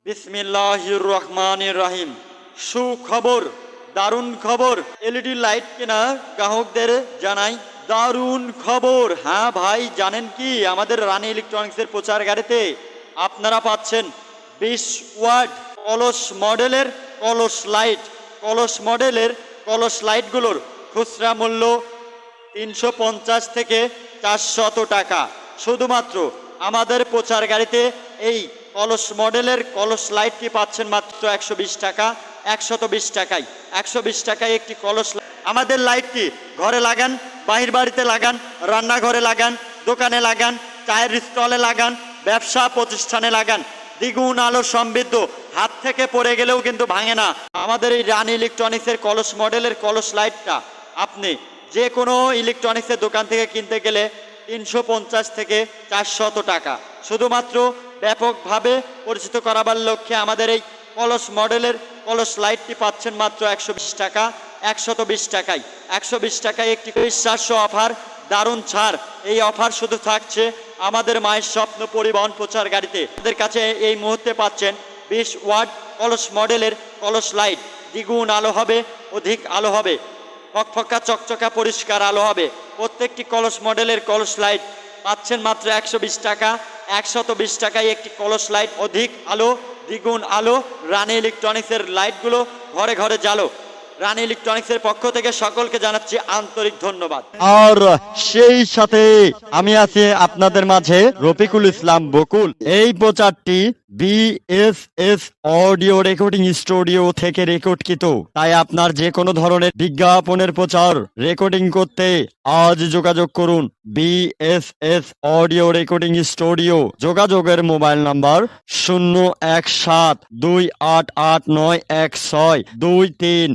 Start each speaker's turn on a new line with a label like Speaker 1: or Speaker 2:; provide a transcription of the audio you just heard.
Speaker 1: বিসমিল্লাহির রহমানির রহিম। সুখবর, দারুণ খবর। এলইডি লাইট কেনা গ্রাহকদের জানাই দারুণ খবর। হ্যাঁ ভাই, জানেন কি আমাদের রানী ইলেকট্রনিক্সের প্রচার গাড়িতে আপনারা পাচ্ছেন 20 ওয়াট কলস মডেলের কলস মডেলের কলস লাইটগুলোর খুচরা মূল্য 350 থেকে 400 টাকা। শুধুমাত্র আমাদের প্রচার গাড়িতে এই কলস মডেলের কলস লাইটটি পাচ্ছেন মাত্র 120 টাকা। 120 টাকায় 120 টাকায় একটি কলস আমাদের লাইটটি ঘরে লাগান, বাহির বাড়িতে লাগান, রান্নাঘরে লাগান, দোকানে লাগান, চায়ের স্টলে লাগান, ব্যবসা প্রতিষ্ঠানে লাগান। দ্বিগুণ আলো সমৃদ্ধ, হাত থেকে পড়ে গেলেও কিন্তু ভাঙে না। আমাদের এই রানী ইলেকট্রনিক্সের কলস মডেলের কলস লাইটটা আপনি যে কোনো ইলেকট্রনিক্সের দোকান থেকে কিনতে গেলে 350 থেকে 400 টাকা। শুধুমাত্র ব্যাপকভাবে পরিচিত করাবার লক্ষ্যে আমাদের এই কলস মডেলের কলস লাইটটি পাচ্ছেন মাত্র 120 টাকা। 120 টাকায় 120 টাকায় একটি বিশ্বাস্য অফার, দারুণ ছাড়। এই অফার শুধু থাকছে আমাদের মায়ের স্বপ্ন পরিবহন প্রচার গাড়িতে। আমাদের কাছে এই মুহূর্তে পাচ্ছেন 20 ওয়াট কলস মডেলের কলস লাইট। দ্বিগুণ আলো হবে, অধিক আলো হবে, ফকফকা চকচকা পরিষ্কার আলো হবে। প্রত্যেকটি কলস মডেলের কলস লাইট পাচ্ছেন মাত্র 120 টাকা। 120 টাকায় একটি কলস লাইট, অধিক আলো, দ্বিগুণ আলো। রানী ইলেকট্রনিক্সের লাইটগুলো ঘরে ঘরে জ্বালো। রানী ইলেকট্রনিক্সের পক্ষ থেকে সকলকে জানাচ্ছি আন্তরিক ধন্যবাদ।
Speaker 2: আর সেই সাথে আমি আছি আপনাদের মাঝে রফিকুল ইসলাম বকুল। এই প্রচারটি বিএসএস অডিও রেকর্ডিং স্টুডিও থেকে রেকর্ডকৃত। তাই আপনার যে কোনো ধরনের বিজ্ঞাপনের প্রচার রেকর্ডিং করতে আজ যোগাযোগ করুন বিএসএস অডিও রেকর্ডিং স্টুডিও। যোগাযোগের মোবাইল নাম্বার 01728891623।